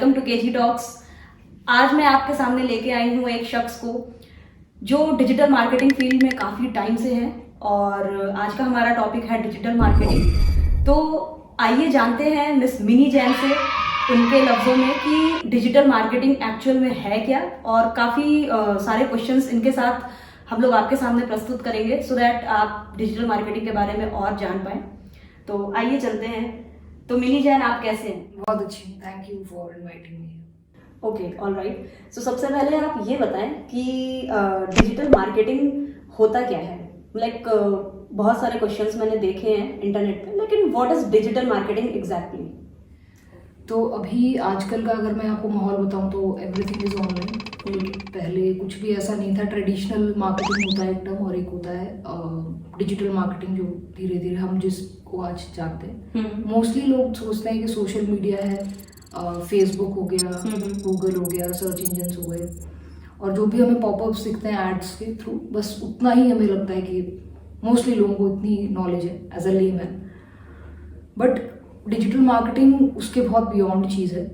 Welcome two KG talks. आज मैं आपके सामने लेके आई हूँ एक शख्स को जो डिजिटल मार्केटिंग फील्ड में काफ़ी टाइम से है और आज का हमारा टॉपिक है डिजिटल मार्केटिंग। तो आइए जानते हैं मिस मिनी जैन से उनके लफ्ज़ों में कि डिजिटल मार्केटिंग एक्चुअल में है क्या, और काफ़ी सारे क्वेश्चंस इनके साथ हम लोग आपके सामने प्रस्तुत करेंगे सो दैट आप डिजिटल मार्केटिंग के बारे में और जान पाएँ। तो आइए चलते हैं। तो मिनी जैन, आप कैसे हैं? बहुत अच्छी, thank you for inviting me. Okay, all right. So सबसे पहले आप ये बताएं कि डिजिटल मार्केटिंग होता क्या है। लाइक बहुत सारे क्वेश्चंस मैंने देखे हैं इंटरनेट पे, लेकिन what is digital marketing exactly? तो अभी आजकल का अगर मैं आपको माहौल बताऊं तो एवरीथिंग इज ऑनलाइन। पहले कुछ भी ऐसा नहीं था। ट्रेडिशनल मार्केटिंग होता है एक टर्म, और एक होता है डिजिटल मार्केटिंग, जो धीरे धीरे हम जिसको आज जानते हैं। मोस्टली लोग सोचते हैं कि सोशल मीडिया है, फेसबुक हो गया, गूगल हो गया, सर्च इंजन हो गए, और जो भी हमें पॉपअप्स दिखते हैं एड्स के थ्रू, बस उतना ही हमें लगता है कि मोस्टली लोगों को इतनी नॉलेज है as a layman. But digital marketing उसके बहुत बियॉन्ड चीज़ है।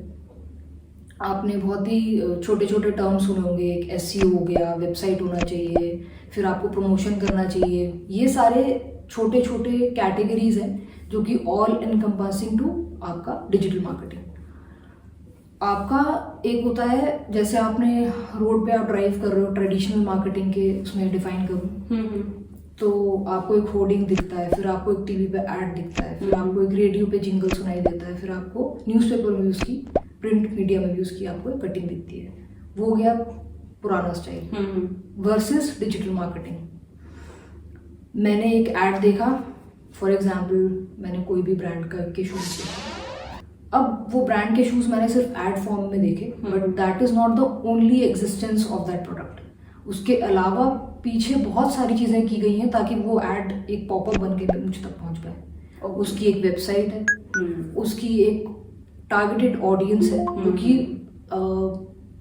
आपने बहुत ही छोटे छोटे टर्म सुने होंगे। एक SEO हो गया, वेबसाइट होना चाहिए, फिर आपको प्रमोशन करना चाहिए। ये सारे छोटे छोटे कैटेगरीज हैं जो कि ऑल इनकम्पासिंग टू आपका डिजिटल मार्केटिंग। आपका एक होता है, जैसे आपने रोड पे आप ड्राइव कर रहे हो, ट्रेडिशनल मार्केटिंग के उसमें डिफाइन करूँ तो आपको एक होर्डिंग दिखता है, फिर आपको एक टीवी पे ऐड दिखता है, फिर आपको एक रेडियो पे जिंगल सुनाई देता है, फिर आपको न्यूज़पेपर में उसकी, प्रिंट मीडिया में भी उसकी आपको एक कटिंग दिखती है। वो हो गया पुराना स्टाइल वर्सेस डिजिटल मार्केटिंग। मैंने एक ऐड देखा, फॉर एग्जाम्पल मैंने कोई भी ब्रांड के शूज देखा। अब वो ब्रांड के शूज मैंने सिर्फ ऐड फॉर्म में देखे, but that is not the only existence of that product. उसके अलावा पीछे बहुत सारी चीजें की गई हैं ताकि वो ऐड एक पॉपअप बन के मुझ तक पहुंच पाए। उसकी एक वेबसाइट है, उसकी एक टारगेटेड ऑडियंस है जो कि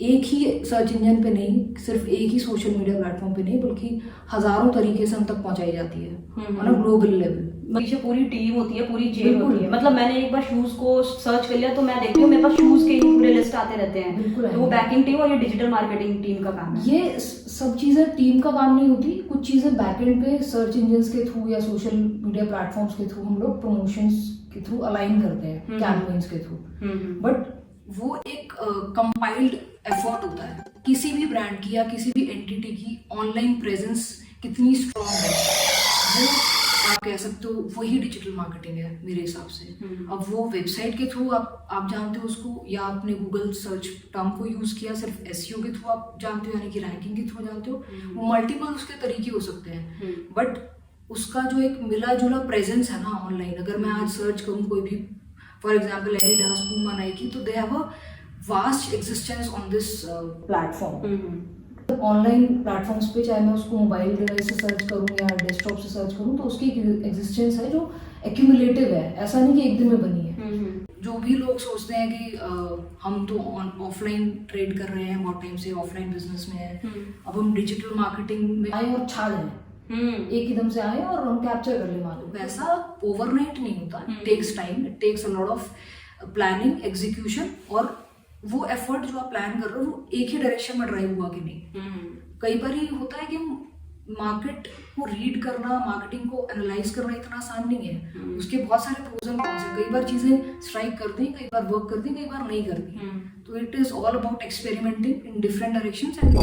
एक ही सर्च इंजन पे नहीं, सिर्फ एक ही सोशल मीडिया प्लेटफॉर्म पे नहीं, बल्कि हजारों तरीके से हम तक पहुंचाई जाती है ऑन अ ग्लोबल लेवल। पीछे पूरी टीम होती है, पूरी चेन होती है। मतलब मैंने एक बार शूज को सर्च कर लिया तो मैं देखती हूँ मेरे पास शूज के ही पूरे लिस्ट आते रहते हैं। तो वो बैकिंग टीम और ये डिजिटल मार्केटिंग टीम का काम है। ये सब चीजें टीम का काम नहीं होती। कुछ चीजें बैकएंड पे सर्च इंजन्स के थ्रू या सोशल मीडिया प्लेटफॉर्म्स के थ्रू हम लोग प्रमोशंस के थ्रू अलाइन करते हैं, कैंपेन्स के थ्रू। बट वो एक कंपाइल्ड एफर्ट होता है। किसी भी ब्रांड की या किसी भी एंटिटी की ऑनलाइन प्रेजेंस कितनी स्ट्रॉन्ग है, वो आप कह सकते हो वही डिजिटल मार्केटिंग है मेरे हिसाब से। अब वो वेबसाइट के थ्रू आप जानते हो उसको, या आपने गूगल सर्च टर्म को यूज किया, सिर्फ SEO के थ्रू आप जानते हो, यानी कि रैंकिंग के थ्रू जानते हो। वो मल्टीपल उसके तरीके हो सकते हैं, बट उसका जो एक मिला जुला प्रेजेंस है ना ऑनलाइन, अगर मैं आज सर्च करूँ कोई भी, for example Adidas, Puma, Nike, तो they have a vast existence on this platform. Online platforms पे चाहे मैं उसको मोबाइल डिवाइस से सर्च करूँ या डेस्कटॉप से सर्च करूँ, तो उसकी एग्जिस्टेंस है जो एक्यूमुलेटिव है, ऐसा नहीं कि एक दिन में बनी है। जो भी लोग सोचते हैं कि हम तो ऑफलाइन ट्रेड कर रहे हैं, बहुत टाइम से ऑफलाइन बिजनेस में है, अब हम डिजिटल मार्केटिंग में आए और छा जाए, एक एकदम से आए और हम कैप्चर कर ले मालूम। वैसा ओवरनाइट नहीं होता। It takes time, it takes a lot of planning, execution, और वो एफर्ट जो आप प्लान कर रहे हो वो एक ही डायरेक्शन में ड्राइव हुआ कि नहीं। कई बार ये होता है कि मार्केट को रीड करना, मार्केटिंग को एनालाइज करना इतना आसान नहीं है। उसके बहुत सारे प्रोज एंड कॉन्स हैं। कई बार चीजें स्ट्राइक करती हैं, कई बार वर्क करती हैं, कई बार नहीं करती। तो it is all about experimenting in different directions and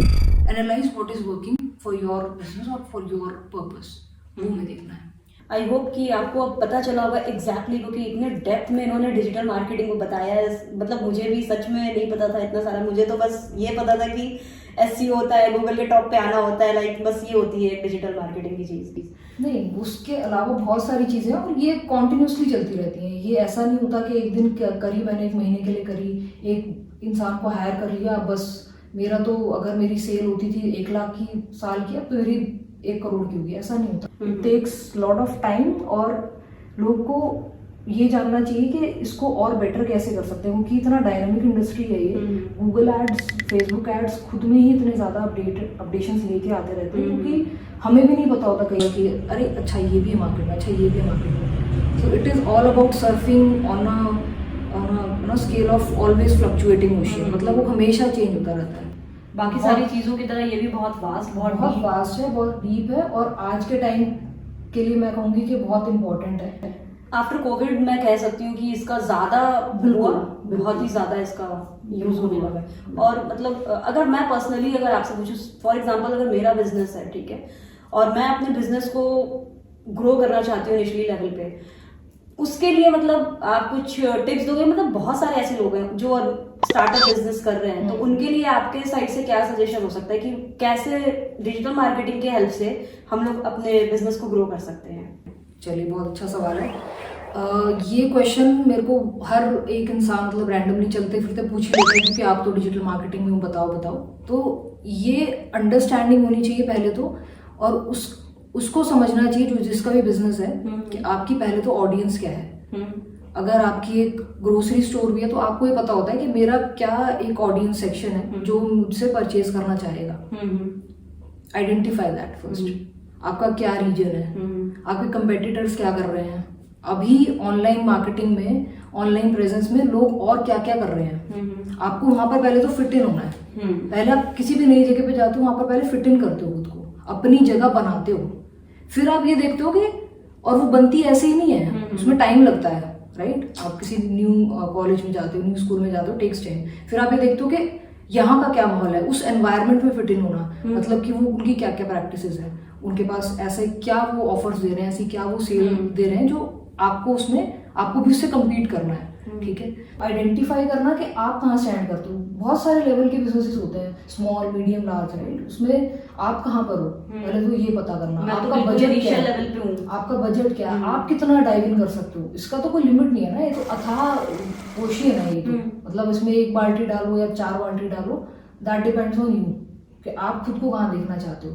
analyse what is working for your business और फॉर योर पर्पस। वो हमें देखना है। आई होप कि आपको अब पता चला होगा एग्जैक्टली, क्योंकि इतने डेप्थ में इन्होंने डिजिटल मार्केटिंग को बताया है। मतलब मुझे भी सच में नहीं पता था इतना सारा। मुझे तो बस ये पता था कि SEO होता है, गूगल के टॉप पे आना होता है, लाइक बस ये होती है डिजिटल मार्केटिंग की चीज। नहीं, उसके अलावा बहुत सारी चीजें हैं और ये कॉन्टिन्यूसली चलती रहती हैं। ये ऐसा नहीं होता कि एक दिन करी मैंने, एक महीने के लिए करी, एक इंसान को हायर कर लिया, बस मेरा तो अगर मेरी सेल होती थी 1 लाख की साल की, अब तो मेरी 1 करोड़ की होगी। ऐसा नहीं होता। It takes lot of time, और लोग को ये जानना चाहिए कि इसको और बेटर कैसे कर सकते हैं, क्योंकि इतना डायनामिक इंडस्ट्री है ये। गूगल एड्स, फेसबुक एड्स खुद में ही इतने ज़्यादा अपडेशंस लेके आते रहते हैं, क्योंकि हमें भी नहीं पता होता कहीं कि अरे अच्छा ये भी है मार्केट में, अच्छा ये भी है मार्केट में। So it is all about surfing on a ना scale of always fluctuating motion, मतलब वो हमेशा चेंज होता रहता है। बाकी सारी चीज़ों की तरह ये भी बहुत वास्ट, बहुत वास्ट है, बहुत डीप है, और आज के टाइम के लिए मैं कहूँगी कि बहुत इम्पोर्टेंट है। आफ्टर कोविड मैं कह सकती हूँ कि इसका ज़्यादा हुआ, बहुत ही ज़्यादा इसका यूज़ होने लगा है। और मतलब अगर मैं पर्सनली अगर आपसे पूछूँ, फॉर एग्जांपल अगर मेरा बिजनेस है, ठीक है, और मैं अपने बिजनेस को ग्रो करना चाहती हूँ निचली लेवल पे, उसके लिए मतलब आप कुछ टिप्स दोगे? मतलब बहुत सारे ऐसे लोग हैं जो स्टार्टअप बिजनेस कर रहे हैं, तो उनके लिए आपके साइड से क्या सजेशन हो सकता है कि कैसे डिजिटल मार्केटिंग के हेल्प से हम लोग अपने बिजनेस को ग्रो कर सकते हैं? चलिए, बहुत अच्छा सवाल है। ये क्वेश्चन मेरे को हर एक इंसान मतलब रैंडमली चलते फिरते पूछ ही लेता है, क्योंकि आप तो डिजिटल मार्केटिंग में हो, बताओ। तो ये अंडरस्टैंडिंग होनी चाहिए पहले तो, और उसको समझना चाहिए जो जिसका भी बिजनेस है कि आपकी पहले तो ऑडियंस क्या है। अगर आपकी एक ग्रोसरी स्टोर भी है तो आपको ये पता होता है कि मेरा क्या एक ऑडियंस सेक्शन है जो मुझसे परचेज करना चाहेगा। Identify that first. आपका क्या रीजन है, आपके कंपेटिटर्स क्या कर रहे हैं, अभी ऑनलाइन मार्केटिंग में, ऑनलाइन प्रेजेंस में लोग और क्या क्या कर रहे हैं। आपको वहां पर पहले तो फिट इन होना है। पहले आप किसी भी नई जगह पे जाते हो, वहां पर पहले फिट इन करते हो खुद को, अपनी जगह बनाते हो, फिर आप ये देखते हो कि, और वो बनती ऐसे ही नहीं है, उसमें टाइम लगता है, राइट। आप किसी न्यू कॉलेज में जाते हो, न्यू स्कूल में जाते हो, टेक्स टाइम। फिर आप ये देखते हो कि यहाँ का क्या माहौल है, उस एनवायरनमेंट में फिट इन होना, मतलब कि वो उनकी क्या क्या प्रैक्टिसेस है, उनके पास ऐसे क्या वो ऑफर्स दे रहे हैं, ऐसी क्या वो सेल दे रहे हैं जो आपको भी उससे कम्पीट करना है। ठीक है, आइडेंटिफाई करना कि आप कहाँ स्टैंड करते हो। बहुत सारे लेवल के बिजनेसेस होते हैं, स्मॉल, मीडियम, लार्ज, राइट। उसमें आप कहाँ पर हो, पहले तो ये पता करना। आपका बजट क्या है, आपका बजट क्या है, आप कितना डाइव इन कर सकते हो। इसका तो कोई लिमिट नहीं है ना, ये तो अथाह कोशी है ना ये तो। मतलब इसमें एक बाल्टी डालो या 4 बाल्टी डालो, दैट डिपेंड्स ऑन यू कि आप खुद को कहाँ देखना चाहते हो,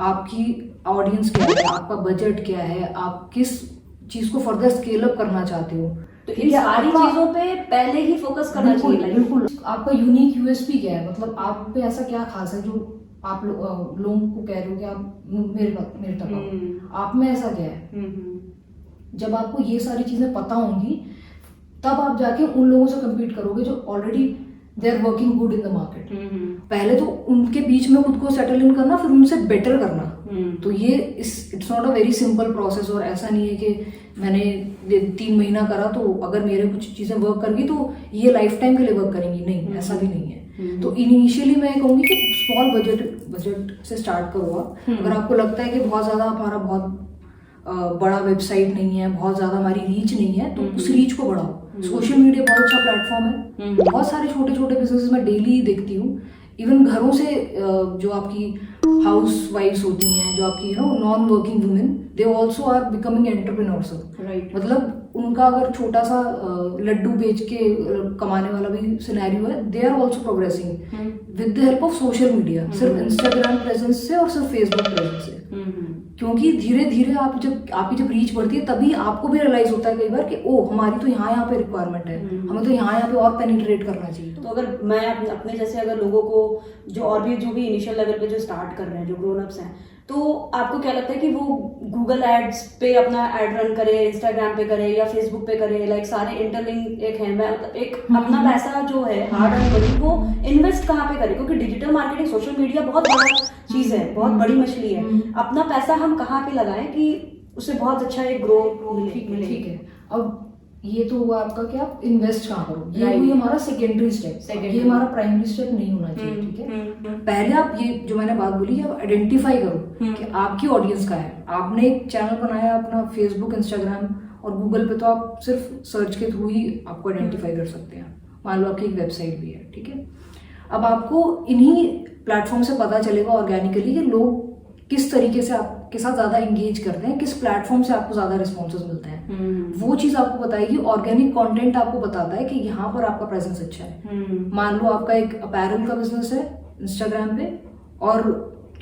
आपकी ऑडियंस क्या है, आपका बजट क्या है, आप किस चीज को फर्दर स्केल अप करना चाहते हो। तो इन सारी चीजों पे पहले ही फोकस करना चाहिए। बिल्कुल। आपका यूनिक यूएसपी क्या है, मतलब आप पे ऐसा क्या खास है जो आप लोगों को कह रहे हो कि आप मेरे तक आओ, आप में ऐसा क्या है। जब आपको ये सारी चीजें पता होंगी तब आप जाके उन लोगों से कम्पीट करोगे जो already they are working good in the market. पहले तो उनके बीच में खुद को सेटल इन करना, फिर उनसे बेटर करना। तो ये it's not a very simple process, और ऐसा नहीं है कि मैंने 3 महीना करा तो अगर मेरे कुछ चीजें वर्क कर गई तो ये लाइफ टाइम के लिए वर्क करेंगी, नहीं, ऐसा भी नहीं है। तो इनिशियली मैं कहूंगी कि स्मॉल बजट से स्टार्ट करो आप। अगर आपको लगता है कि बहुत ज्यादा हमारा बहुत बड़ा वेबसाइट नहीं है, बहुत ज्यादा हमारी रीच नहीं है, तो उस रीच को बढ़ाओ। सोशल मीडिया बहुत अच्छा प्लेटफॉर्म है। बहुत सारे छोटे छोटे बिजनेस मैं डेली देखती हूँ, इवन घरों से जो आपकी हाउस वाइफ्स होती हैं, जो आपकी non working women, they also are becoming entrepreneurs, right. मतलब उनका अगर छोटा सा लड्डू बेच के कमाने वाला भी सिनेरियो है, they are also progressing with the help of social media. सिर्फ इंस्टाग्राम प्रेजेंस से और सिर्फ फेसबुक प्रेजेंस से। क्योंकि धीरे धीरे आपकी जब रीच बढ़ती है तभी आपको भी रियलाइज होता है कई बार कि ओ, हमारी तो यहाँ पे रिक्वायरमेंट है, हमें तो यहाँ पे और पेनिट्रेट करना चाहिए। तो अगर मैं अपने जैसे अगर लोगों को जो भी इनिशियल लेवल पे जो स्टार्ट कर रहे हैं, जो ग्रोन अप्स हैं, तो आपको क्या लगता है कि वो गूगल एड्स पे अपना एड रन करे, इंस्टाग्राम पे करे या फेसबुक पे करे, लाइक सारे इंटरलिंक एक है, मतलब एक अपना पैसा जो है हार्ड अर्न मनी वो इन्वेस्ट कहाँ पे करे? क्योंकि डिजिटल मार्केटिंग, सोशल मीडिया बहुत बड़ा चीज है, बहुत बड़ी मछली है। अपना पैसा हम कहाँ पे लगाएं कि उससे बहुत अच्छा एक ग्रो मिले? ठीक है, अब ये तो हुआ आपका कि आप इन्वेस्ट कहाँ करो, ये हुई हमारा सेकेंडरी स्टेप। ये हमारा प्राइमरी स्टेप नहीं होना चाहिए। ठीक है, पहले आप ये जो मैंने बात बोली, आप आइडेंटिफाई करो कि आपकी ऑडियंस का है। आपने एक चैनल बनाया अपना फेसबुक, इंस्टाग्राम और गूगल पे, तो आप सिर्फ सर्च के थ्रू ही आपको आइडेंटिफाई कर सकते हैं। मान लो आपकी एक वेबसाइट भी है, ठीक है। अब आपको इन्हीं प्लेटफॉर्म से पता चलेगा ऑर्गेनिकली कि लोग किस तरीके से आपके साथ ज्यादा एंगेज करते हैं, किस प्लेटफॉर्म से आपको ज्यादा रिस्पॉन्सेज मिलते हैं। वो चीज आपको बताएगी। ऑर्गेनिक कंटेंट आपको बताता है कि यहाँ पर आपका प्रेजेंस अच्छा है। मान लो आपका एक अपैरल का बिजनेस है इंस्टाग्राम पे, और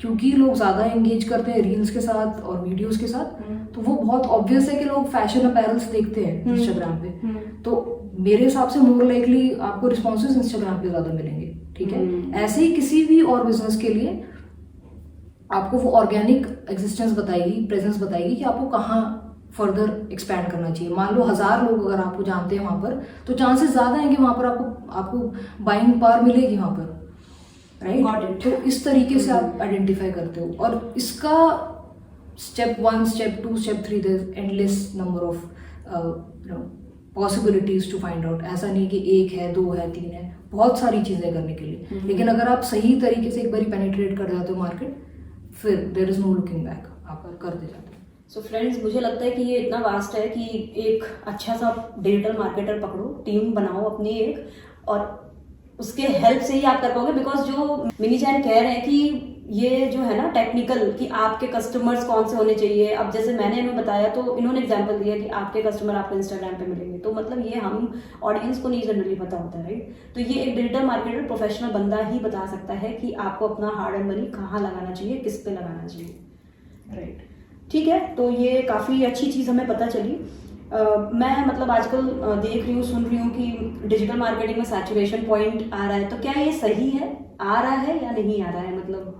क्योंकि लोग ज्यादा एंगेज करते हैं रील्स के साथ और वीडियोस के साथ, तो वो बहुत ऑब्वियस है कि लोग फैशन अपैरल्स देखते हैं इंस्टाग्राम पे। तो मेरे हिसाब से मोर लाइकली आपको रिस्पॉन्सेज इंस्टाग्राम पे ज्यादा मिलेंगे। ठीक है, ऐसे ही किसी भी और बिजनेस के लिए आपको वो ऑर्गेनिक एग्जिस्टेंस बताएगी, प्रेजेंस बताएगी कि आपको कहाँ फर्दर एक्सपैंड करना चाहिए। मान लो 1000 लोग अगर आपको जानते हैं वहाँ पर, तो चांसेस ज़्यादा हैं कि वहाँ पर आपको बाइंग पावर मिलेगी वहाँ पर, राइट। तो इस तरीके से आप आइडेंटिफाई करते हो, और इसका step 1, step 2, step 3, there endless number of possibilities to find out. ऐसा नहीं कि 1 है, 2 है, 3 है, बहुत सारी चीज़ें करने के लिए। लेकिन अगर आप सही तरीके से एक बार पेनिट्रेट कर जाते हो मार्केट, फिर there is no looking back, आप करते जाते हो। सो फ्रेंड्स, मुझे लगता है कि ये इतना वास्ट है कि एक अच्छा सा डिजिटल मार्केटर पकड़ो, टीम बनाओ अपनी एक, और उसके हेल्प से ही आप कर पाओगे। बिकॉज जो मिनी जैन कह रहे हैं कि ये जो है ना टेक्निकल, कि आपके कस्टमर्स कौन से होने चाहिए। अब जैसे मैंने इन्हें बताया तो इन्होंने एग्जांपल दिया कि आपके कस्टमर आपको इंस्टाग्राम पे मिलेंगे, तो मतलब ये हम ऑडियंस को नहीं जनरली पता होता है, राइट। तो ये एक डिजिटल मार्केटर प्रोफेशनल बंदा ही बता सकता है कि आपको अपना हार्ड एंड मनी कहाँ लगाना चाहिए, किस पे लगाना चाहिए, राइट। ठीक है, तो ये काफ़ी अच्छी चीज़ हमें पता चली। मैं मतलब आजकल देख रही हूँ, सुन रही हूँ कि डिजिटल मार्केटिंग में सैचुरेशन पॉइंट आ रहा है, तो क्या ये सही है, आ रहा है या नहीं आ रहा है? मतलब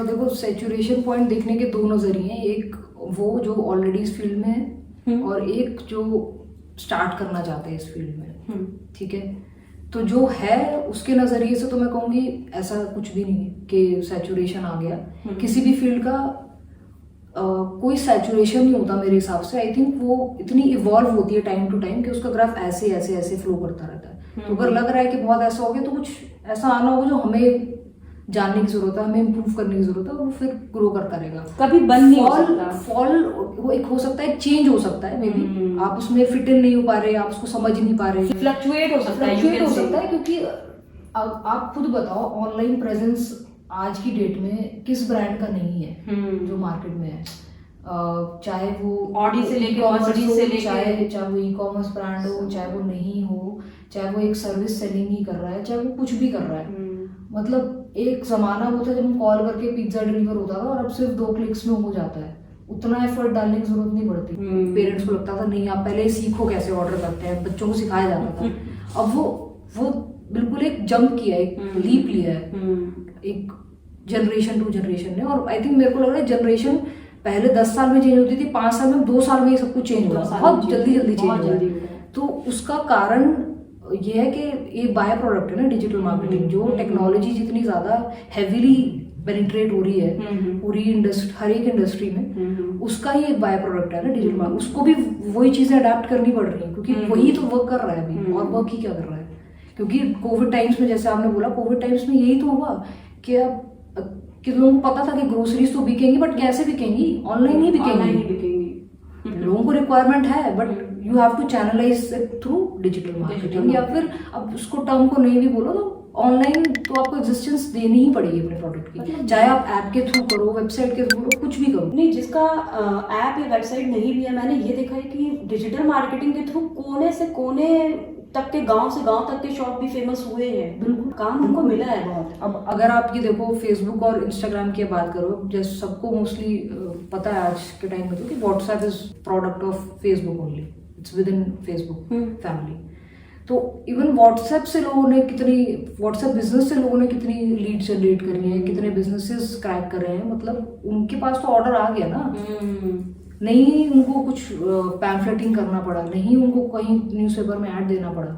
देखो, सैचुरेशन पॉइंट देखने के 2 नज़रिए हैं। एक वो जो ऑलरेडी इस फील्ड में है, और एक जो स्टार्ट करना चाहते हैं इस फील्ड में, ठीक है। तो जो है उसके नज़रिए से तो मैं कहूँगी ऐसा कुछ भी नहीं है कि सैचुरेशन आ गया। किसी भी फील्ड का कोई सैचुरेशन नहीं होता मेरे हिसाब से। आई थिंक वो इतनी इवॉल्व होती है टाइम टू टाइम कि उसका ग्राफ ऐसे ऐसे ऐसे फ्लो करता रहता है। तो अगर लग रहा है कि बहुत ऐसा हो गया, तो कुछ ऐसा आना होगा जो हमें जानने की जरूरत है, हमें इम्प्रूव करने की जरूरत है, वो फिर ग्रो करता रहेगा। कभी बंद नहीं हो सकता। फॉल वो एक हो सकता है, चेंज हो सकता है, मे बी आप उसमें फिट इन नहीं हो पा रहे, आप उसको समझ नहीं पा रहे, फ्लक्चुएट हो सकता है, क्योंकि आप खुद बताओ, ऑनलाइन प्रेजेंस आज की डेट में किस ब्रांड का नहीं है जो मार्केट में है। चाहे वो ऑडी से लेके चाहे वो ई कॉमर्स ब्रांड हो, चाहे वो नहीं हो, चाहे वो एक सर्विस सेलिंग ही कर रहा है, चाहे वो कुछ भी कर रहा है। मतलब एक जमाना वो था जब हम कॉल करके पिज्जा डिलीवर होता था, और अब सिर्फ 2 क्लिक्स में हो जाता है। उतना एफर्ट डालने की जरूरत नहीं पड़ती। पेरेंट्स को लगता था नहीं, आप पहले सीखो कैसे ऑर्डर करते हैं, बच्चों को सिखाया जाता था। अब वो बिल्कुल एक जंप किया है, एक लीप लिया है, एक जनरेशन टू जनरेशन ने। और आई थिंक मेरे को लग रहा है जनरेशन पहले 10 साल में चेंज होती थी, 5 साल में, 2 साल में ये सब कुछ चेंज हो रहा है, बहुत जल्दी चेंज हो रहा है। तो उसका कारण ये है कि ये बाय प्रोडक्ट है ना डिजिटल मार्केटिंग। जो टेक्नोलॉजी जितनी ज्यादा हैवीली पेनिट्रेट हो रही है पूरी इंडस्ट्री, हर एक इंडस्ट्री में, उसका ही एक बाय प्रोडक्ट है ना डिजिटल मार्केटिंग। उसको भी वही चीजें अडेप्ट करनी पड़ रही है, क्योंकि वही तो वर्क कर रहा है अभी, और वर्क ही क्या कर रहा है। क्योंकि कोविड टाइम्स में, जैसे आपने बोला, कोविड टाइम्स में यही तो हुआ कि लोगों को पता था कि ग्रोसरीज तो बिकेंगी, बट कैसे बिकेंगी? ऑनलाइन ही बिकेंगी। लोगों को रिक्वायरमेंट है, but you have to channelise it through digital marketing, या फिर अब उसको टर्म को नहीं भी बोलो तो ऑनलाइन तो आपको एग्जिस्टेंस देनी ही पड़ेगी अपने प्रोडक्ट की, चाहे आप ऐप के थ्रू करो, वेबसाइट के थ्रू करो, कुछ भी करो। नहीं, जिसका ऐप या वेबसाइट नहीं भी है, मैंने ये देखा है कि डिजिटल मार्केटिंग के थ्रू कोने से कोने तक के, गांव से गांव तक के शॉप भी फेमस हुए हैं। बिल्कुल, काम उनको मिला है बहुत। अब अगर आप ये देखो, फेसबुक और इंस्टाग्राम की बात करो, जैसे सबको मोस्टली पता है आज के टाइम में तो कि WhatsApp is product of Facebook only, it's with in Facebook family. तो इवन व्हाट्सएप से लोगों ने कितनी, व्हाट्सएप बिजनेस से लोगों ने कितनी लीड जनरेट करी है, कितने बिजनेसेस क्रैक कर रहे हैं। मतलब उनके पास तो ऑर्डर आ गया ना, नहीं उनको कुछ पैम्फलेटिंग करना पड़ा, नहीं उनको कहीं न्यूज़पेपर में ऐड देना पड़ा।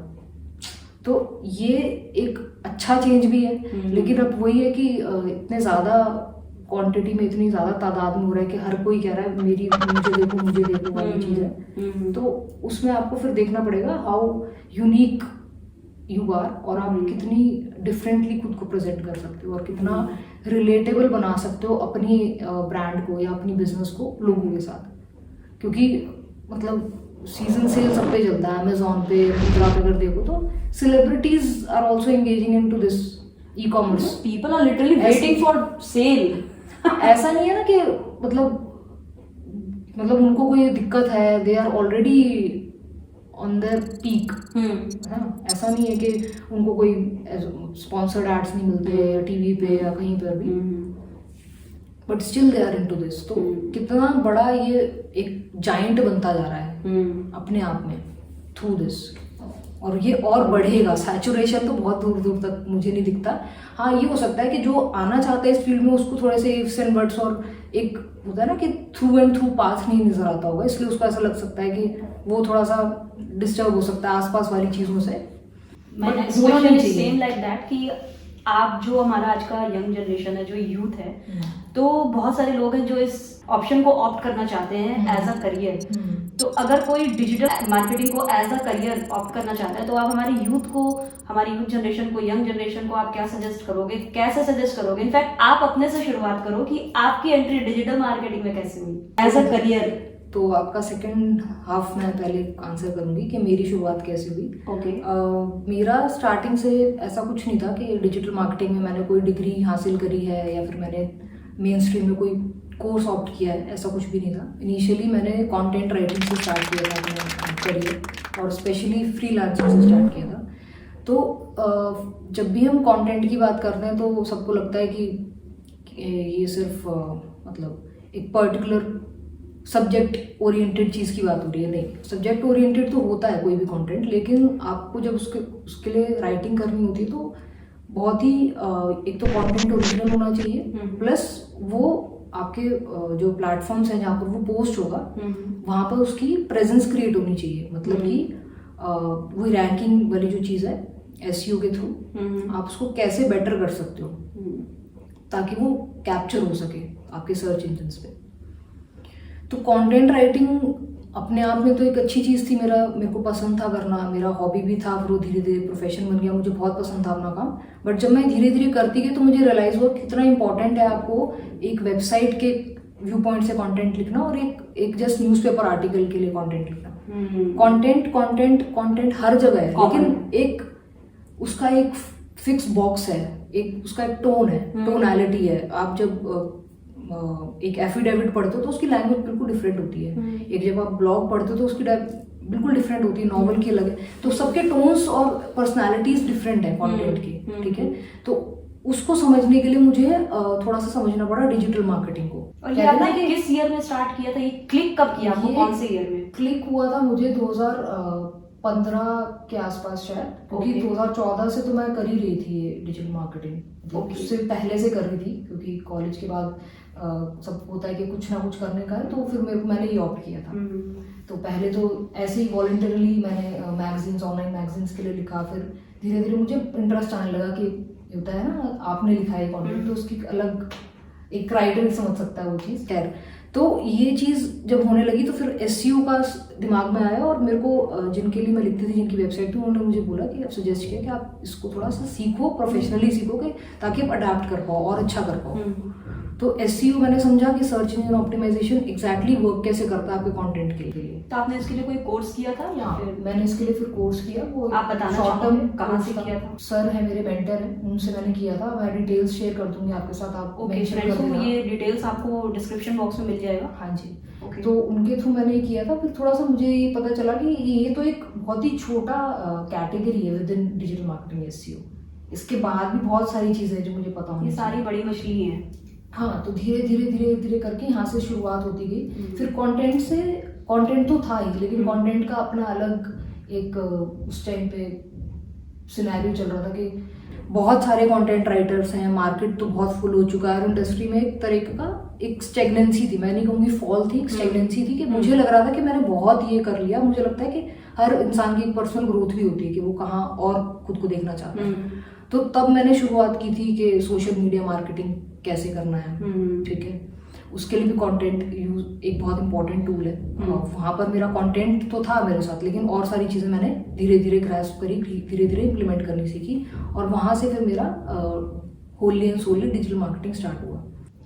तो ये एक अच्छा चेंज भी है, लेकिन अब वही है कि इतने ज़्यादा क्वांटिटी में, इतनी ज़्यादा तादाद में हो रहा है कि हर कोई कह रहा है मुझे देखो वाली चीज़ है। तो उसमें आपको फिर देखना पड़ेगा हाउ यूनिक यू आर, और आप कितनी डिफरेंटली खुद को प्रेजेंट कर सकते हो, और कितना रिलेटेबल बना सकते हो अपनी ब्रांड को या अपनी बिजनेस को लोगों के साथ। क्योंकि मतलब सीजन सेल सब पे चलता है, अमेजोन पे, मिंत्रा पे अगर देखो तो celebrities are also engaging in to this e commerce. People are literally waiting for sale. ऐसा नहीं है ना कि मतलब उनको कोई दिक्कत है, they are already on their peak, है ना। ऐसा नहीं है कि उनको कोई स्पॉन्सर्ड एड्स नहीं मिलते या टीवी पे या कहीं पर भी, but still they are into this. तो कितना बड़ा ये एक जाइंट बनता जा रहा है अपने आप में थ्रू दिस, और ये और बढ़ेगा। सैचुरेशन तो बहुत दूर दूर तक मुझे नहीं दिखता। हाँ, ये हो सकता है कि जो आना चाहता है इस फील्ड में उसको थोड़े से इफ्स एंड बट्स और एक होता है ना कि थ्रू एंड थ्रू पाथ नहीं नजर आता होगा, इसलिए उसको ऐसा लग सकता है कि वो थोड़ा सा डिस्टर्ब हो सकता है आसपास वाली चीजों से। My But next होना question नहीं is चाहिए। same like that कि आप जो हमारा आज का यंग जनरेशन है, जो यूथ है, तो बहुत सारे लोग हैं जो इस ऑप्शन को ऑप्ट करना चाहते हैं एज अ करियर। तो अगर कोई डिजिटल मार्केटिंग को एज अ करियर ऑप्ट करना चाहता है तो आप हमारे यूथ को, हमारी यूथ जनरेशन को, यंग जनरेशन को आप क्या सजेस्ट करोगे, कैसे सजेस्ट करोगे? इनफैक्ट आप अपने से शुरुआत करो कि आपकी एंट्री डिजिटल मार्केटिंग में कैसे हुई एज अ करियर। तो आपका सेकंड हाफ मैं पहले आंसर करूंगी कि मेरी शुरुआत कैसे हुई। ओके। मेरा स्टार्टिंग से ऐसा कुछ नहीं था कि डिजिटल मार्केटिंग में मैंने कोई डिग्री हासिल करी है या फिर मैंने मेन स्ट्रीम में कोई कोर्स ऑप्ट किया है, ऐसा कुछ भी नहीं था। इनिशियली मैंने कंटेंट राइटिंग से स्टार्ट किया था अपना करियर, और स्पेशली फ्रीलांसिंग से स्टार्ट किया था। तो जब भी हम कंटेंट की बात करते हैं तो सबको लगता है कि ये सिर्फ मतलब एक पर्टिकुलर सब्जेक्ट ओरिएंटेड चीज़ की बात हो रही है। नहीं, सब्जेक्ट ओरिएंटेड तो होता है कोई भी कंटेंट, लेकिन आपको जब उसके लिए राइटिंग करनी होती है तो बहुत ही एक तो कंटेंट ओरिजिनल होना चाहिए, प्लस वो आपके जो प्लेटफॉर्म्स हैं जहाँ पर वो पोस्ट होगा वहाँ पर उसकी प्रेजेंस क्रिएट होनी चाहिए। मतलब कि वही रैंकिंग वाली जो चीज़ है एसईओ के थ्रू आप उसको कैसे बेटर कर सकते हो ताकि वो कैप्चर हो सके आपके सर्च इंजन्स पे। तो कंटेंट राइटिंग अपने आप में तो एक अच्छी चीज़ थी, मेरे को पसंद था करना, मेरा हॉबी भी था, फिर वो धीरे धीरे प्रोफेशन बन गया, मुझे बहुत पसंद था अपना काम। बट जब मैं धीरे धीरे करती गई तो मुझे रियलाइज़ हुआ कितना इंपॉर्टेंट है आपको एक वेबसाइट के व्यू पॉइंट से कंटेंट लिखना और एक जस्ट न्यूज़पेपर आर्टिकल के लिए कंटेंट लिखना। कंटेंट हर जगह है, लेकिन एक उसका एक फिक्स बॉक्स है, एक उसका एक टोन है, टोनैलिटी है। आप जब एक एफिडेविट पढ़ते हो तो उसकी लैंग्वेज बिल्कुल डिफरेंट होती है, एक जब आप ब्लॉग पढ़ते हो तो उसकी बिल्कुल डिफरेंट होती है, नॉवल की अलग है। तो सबके टोन्स और पर्सनालिटीज डिफरेंट है कंटेंट की, ठीक है। तो उसको समझने के लिए मुझे थोड़ा सा समझना पड़ा डिजिटल मार्केटिंग को। और ये आपने किस ईयर में स्टार्ट किया था? ये क्लिक कब किया आपको? कौन से ईयर में क्लिक हुआ था? मुझे 2015 के आसपास शायद, क्योंकि 2014 से तो मैं कर ही रही थी ये डिजिटल मार्केटिंग। उससे पहले से कर रही थी, क्योंकि कॉलेज के बाद सब होता है कि कुछ ना कुछ करने का है, तो फिर मैंने ये ऑप्ट किया था। तो पहले तो ऐसे ही वॉलंटरली मैंने मैगजीन्स, ऑनलाइन मैगजीन्स के लिए लिखा, फिर धीरे धीरे मुझे इंटरेस्ट आने लगा कि होता है ना आपने लिखा है कंटेंट तो उसकी अलग एक राइटर समझ सकता है वो चीज़। खैर, तो ये चीज़ जब होने लगी तो फिर एसईओ का दिमाग में आया, और मेरे को जिनके लिए मैं लिखती थी, जिनकी वेबसाइट थी, उन्होंने मुझे बोला कि आप सजेस्ट किया कि आप इसको थोड़ा सा सीखो, प्रोफेशनली सीखो कि ताकि आप अडेप्ट कर पाओ और अच्छा कर पाओ। तो एसईओ मैंने समझा कि search engine optimisation exactly work कैसे करता है आपके कंटेंट के लिए। तो आपने इसके लिए कोई कोर्स किया था या फिर? मैंने इसके लिए फिर कोर्स किया। वो आप बताना शॉर्ट टर्म कहाँ से किया था? सर है मेरे मेंटर हैं, उनसे मैंने किया था। मैं डिटेल्स शेयर कर दूंगी आपके साथ, आप मेंशन कर देना। ये डिटेल्स आपको डिस्क्रिप्शन बॉक्स में मिल जाएगा। हाँ जी। तो उनके थ्रू मैंने किया था। फिर थोड़ा सा मुझे ये पता चला कि ये तो एक बहुत ही छोटा कैटेगरी है with in digital marketing SEO. इसके बाद भी बहुत सारी चीजें जो मुझे पता होनी, ये सारी बड़ी मछली हैं। हाँ, तो धीरे धीरे करके यहाँ से शुरुआत होती गई। फिर कंटेंट तो था ही, लेकिन कंटेंट का अपना अलग एक उस टाइम पे सिनेरियो चल रहा था कि बहुत सारे कंटेंट राइटर्स हैं, मार्केट तो बहुत फुल हो चुका है, और इंडस्ट्री में एक तरह का एक स्टेगनेंसी थी। मैं नहीं कहूँगी फॉल थी, स्टेगनेंसी थी कि मुझे लग रहा था कि मैंने बहुत ये कर लिया। मुझे लगता है कि हर इंसान की एक पर्सनल ग्रोथ भी होती है कि वो कहाँ और खुद को देखना चाहता है। तो तब मैंने शुरुआत की थी कि सोशल मीडिया मार्केटिंग कैसे करना है, ठीक है। उसके लिए भी कंटेंट यूज एक बहुत इंपॉर्टेंट टूल है। वहाँ पर मेरा कंटेंट तो था मेरे साथ, लेकिन और सारी चीज़ें मैंने धीरे धीरे ग्रैस्प करी, धीरे धीरे इम्प्लीमेंट करनी सीखी, और वहाँ से फिर मेरा wholly and solely digital marketing start हुआ।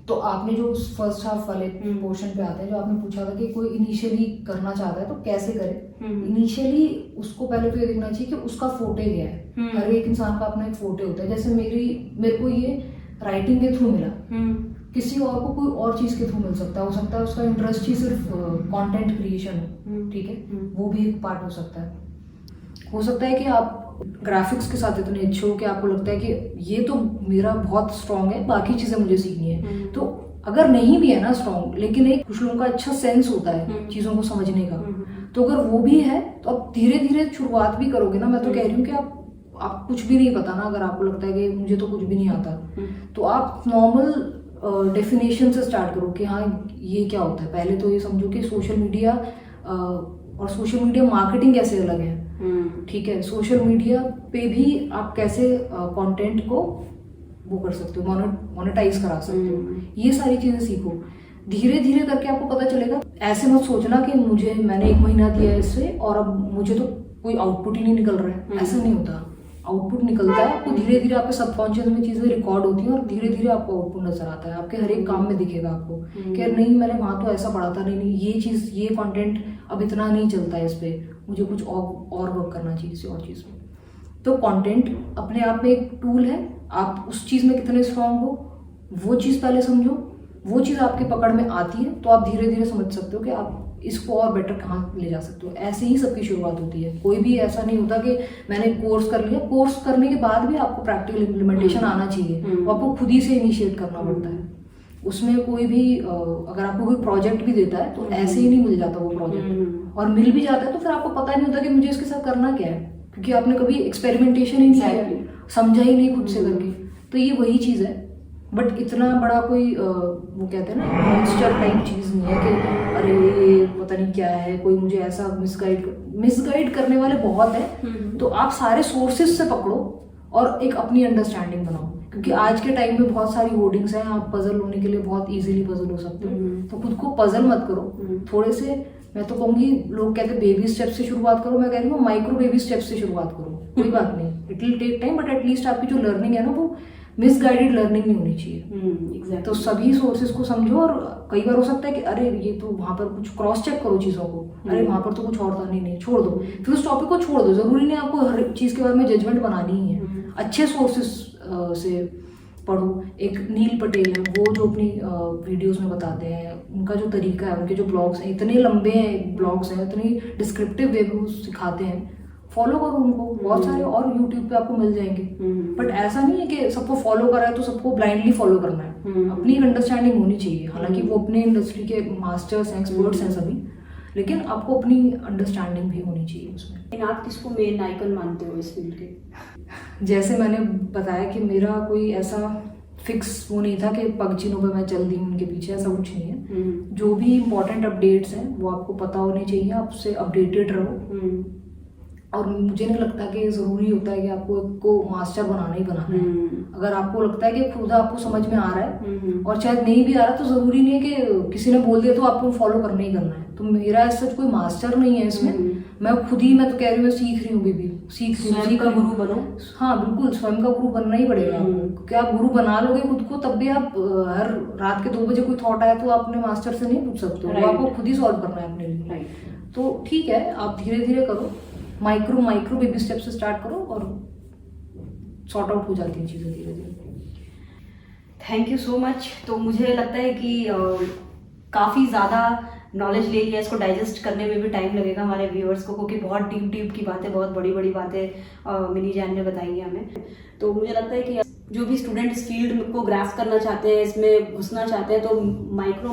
तो आपने जो फर्स्ट हाफ वाले पोर्शन पे आते हैं, जो आपने पूछा था कि कोई इनिशियली करना चाहता है तो कैसे करे। इनिशियली उसको पहले तो ये देखना चाहिए कि उसका फोटे क्या है। हर एक इंसान का अपना एक फोटे होता है। जैसे मेरे को ये राइटिंग के थ्रू मिला, किसी और को कोई और चीज के थ्रू मिल सकता है। हो सकता है उसका इंटरेस्ट ही सिर्फ कंटेंट क्रिएशन हो, ठीक है, वो भी एक पार्ट हो सकता है। हो सकता है कि आप ग्राफिक्स के साथ इतने अच्छे हो कि आपको लगता है कि ये तो मेरा बहुत स्ट्रांग है, बाकी चीजें मुझे सीखनी है। तो अगर नहीं भी है ना स्ट्रांग, लेकिन एक कुछ लोगों का अच्छा सेंस होता है चीजों को समझने का, तो अगर वो भी है तो आप धीरे धीरे शुरुआत भी करोगे ना। मैं तो कह रही हूँ कि आप कुछ भी नहीं पता ना, अगर आपको लगता है कि मुझे तो कुछ भी नहीं आता, तो आप नॉर्मल डेफिनेशन से स्टार्ट करो कि हाँ ये क्या होता है। पहले तो ये समझो कि सोशल मीडिया और सोशल मीडिया मार्केटिंग कैसे अलग है। ठीक है, सोशल मीडिया पे भी आप कैसे कंटेंट को वो कर सकते हो, मोनेटाइज करा सकते हो, ये सारी चीजें सीखो। धीरे धीरे करके आपको पता चलेगा। ऐसे मत सोचना कि मैंने 1 महीना दिया है इससे और अब मुझे तो कोई आउटपुट ही नहीं निकल रहा है, ऐसा नहीं होता। आउटपुट निकलता है, आपको धीरे धीरे आपके सबकॉन्शियस में चीजें रिकॉर्ड होती हैं और धीरे धीरे आपको आउटपुट नजर आता है। आपके हर एक काम में दिखेगा आपको कि नहीं मैंने वहां तो ऐसा पढ़ा था, नहीं ये चीज, ये कंटेंट अब इतना नहीं चलता है, इस पे मुझे कुछ और वर्क करना चाहिए किसी और चीज में। तो कंटेंट अपने आप में एक टूल है। आप उस चीज में कितने स्ट्रांग हो वो चीज पहले समझो। वो चीज आपके पकड़ में आती है तो आप धीरे धीरे समझ सकते हो कि आप इसको और बेटर कहाँ ले जा सकते हो। ऐसे ही सबकी शुरुआत होती है। कोई भी ऐसा नहीं होता कि मैंने कोर्स कर लिया, कोर्स करने के बाद भी आपको प्रैक्टिकल इम्प्लीमेंटेशन आना चाहिए। आपको खुद ही से इनिशिएट करना पड़ता है। उसमें कोई भी अगर आपको कोई प्रोजेक्ट भी देता है तो ऐसे ही नहीं मिल जाता वो प्रोजेक्ट, और मिल भी जाता है तो फिर आपको पता नहीं होता कि मुझे इसके साथ करना क्या है, क्योंकि आपने कभी एक्सपेरिमेंटेशन ही नहीं किया, समझा ही नहीं खुद से करके। तो ये वही चीज है। बट इतना बड़ा कोई वो कहते हैं ना मॉन्स्टर टाइप चीज नहीं है कि अरे पता नहीं क्या है, कोई मुझे ऐसा मिसगाइड करने वाले बहुत है। तो आप सारे सोर्सेस से पकड़ो और एक अपनी अंडरस्टैंडिंग बनाओ, क्योंकि आज के टाइम में बहुत सारी होर्डिंग्स हैं। आप पजल होने के लिए बहुत इजीली पजल हो सकते हो। तो खुद को पजल मत करो। थोड़े से, मैं तो कहूंगी, लोग कहते हैं बेबी स्टेप से शुरुआत करो, मैं कह रही हूँ माइक्रो बेबी स्टेप से शुरुआत करो। कोई बात नहीं, it will take time, but at least आपकी जो लर्निंग है ना वो मिसगाइडेड लर्निंग नहीं होनी चाहिए। तो सभी सोर्सेज को समझो। और कई बार हो सकता है कि अरे ये तो वहां पर कुछ क्रॉस चेक करो चीजों को, अरे वहां पर तो कुछ और था, नहीं छोड़ दो, फिर उस टॉपिक को छोड़ दो। जरूरी नहीं आपको हर चीज के बारे में जजमेंट बनानी ही है। अच्छे सोर्सेज से पढ़ो। एक नील पटेल है, वो जो अपनी वीडियोस में बताते हैं, उनका जो तरीका है, उनके जो ब्लॉग्स हैं, इतने लंबे हैं ब्लॉग्स हैं, इतनी डिस्क्रिप्टिव वे में वो सिखाते हैं। फॉलो करो उनको। बहुत सारे और यूट्यूब पे आपको मिल जाएंगे। बट ऐसा नहीं है कि सबको फॉलो करा है तो सबको ब्लाइंडली फॉलो करना है। अपनी अंडरस्टैंडिंग होनी चाहिए। हालांकि वो अपने इंडस्ट्री के मास्टर्स हैं, एक्सपर्ट्स हैं सभी, लेकिन आपको अपनी अंडरस्टैंडिंग भी होनी चाहिए उसमें। आप किसको मेन आइकन मानते हो इस फील्ड के? जैसे मैंने बताया कि मेरा कोई ऐसा फिक्स वो नहीं था कि पगचिनों पे मैं चल दी उनके पीछे, ऐसा कुछ नहीं है। जो भी इम्पोर्टेंट अपडेट्स हैं वो आपको पता होने चाहिए, आप उससे अपडेटेड रहो। और मुझे नहीं लगता कि जरूरी होता है कि आपको एक को मास्टर बनाना ही बनाना है। अगर आपको लगता है कि खुद आपको समझ में आ रहा है और शायद नहीं भी आ रहा, तो जरूरी नहीं है कि किसी ने बोल दिया तो आपको फॉलो करना ही करना है। तो मेरा ऐसा कोई मास्टर नहीं है इसमें। मैं खुद ही, मैं तो कह रही हूँ, मैं सीख रही हूँ बीबी, सीख रही हूँ। स्वयं का गुरु बनो। हाँ बिल्कुल, स्वयं का गुरु बनना ही पड़ेगा आपको, क्योंकि आप गुरु बना लोगे खुद को तब भी आप हर रात के 2 बजे कोई थॉट आए तो आप अपने मास्टर से नहीं पूछ सकते हो। वो आपको खुद ही सॉल्व करना है अपने लिए। तो ठीक है, आप धीरे धीरे करो, माइक्रो बेबी स्टेप से स्टार्ट करो और सॉर्ट आउट हो जाती हैं चीज़ें धीरे धीरे। Thank you so much. तो मुझे लगता है कि काफ़ी ज़्यादा नॉलेज ले लिया, इसको डाइजेस्ट करने में भी टाइम लगेगा हमारे व्यूअर्स को, क्योंकि बहुत डीप की बातें, बहुत बड़ी बातें मिनी जैन ने बताई हैं हमें। तो मुझे लगता है कि जो भी स्टूडेंट इस फील्ड को ग्रास्प करना चाहते हैं, इसमें घुसना चाहते हैं, तो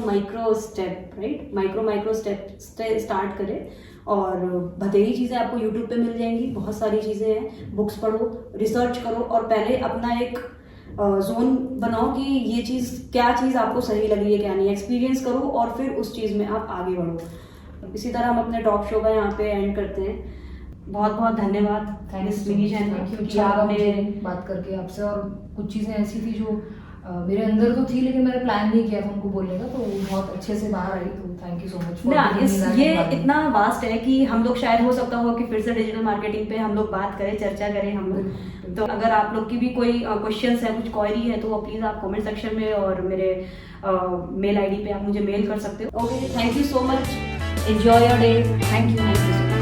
micro step, right, micro step से स्टार्ट करें। और बथेरी चीज़ें आपको यूट्यूब पे मिल जाएंगी, बहुत सारी चीज़ें हैं। बुक्स पढ़ो, रिसर्च करो और पहले अपना एक जोन बनाओ कि ये चीज़, क्या चीज़ आपको सही लगी है क्या नहीं, एक्सपीरियंस करो और फिर उस चीज़ में आप आगे बढ़ो। इसी तरह हम अपने टॉक शो का यहाँ पे एंड करते हैं। बहुत बहुत धन्यवाद मिनी जैन, क्योंकि आपने बात करके आपसे। और कुछ चीज़ें ऐसी थी जो मेरे अंदर तो थी, लेकिन मैंने प्लान नहीं किया था उनको बोलने का, तो वो बहुत अच्छे से बाहर आई। तो थैंक यू सो मच। ना ये इतना वास्ट है कि हम लोग, शायद हो सकता हो कि फिर से डिजिटल मार्केटिंग पे हम लोग बात करें, चर्चा करें हम लोग। तो अगर आप लोग की भी कोई क्वेश्चंस है, कुछ क्वेरी है, तो प्लीज़ आप कमेंट सेक्शन में और मेरे मेल आईडी पे आप मुझे मेल कर सकते हो। Okay, thank you so much. Enjoy your day. Thank you.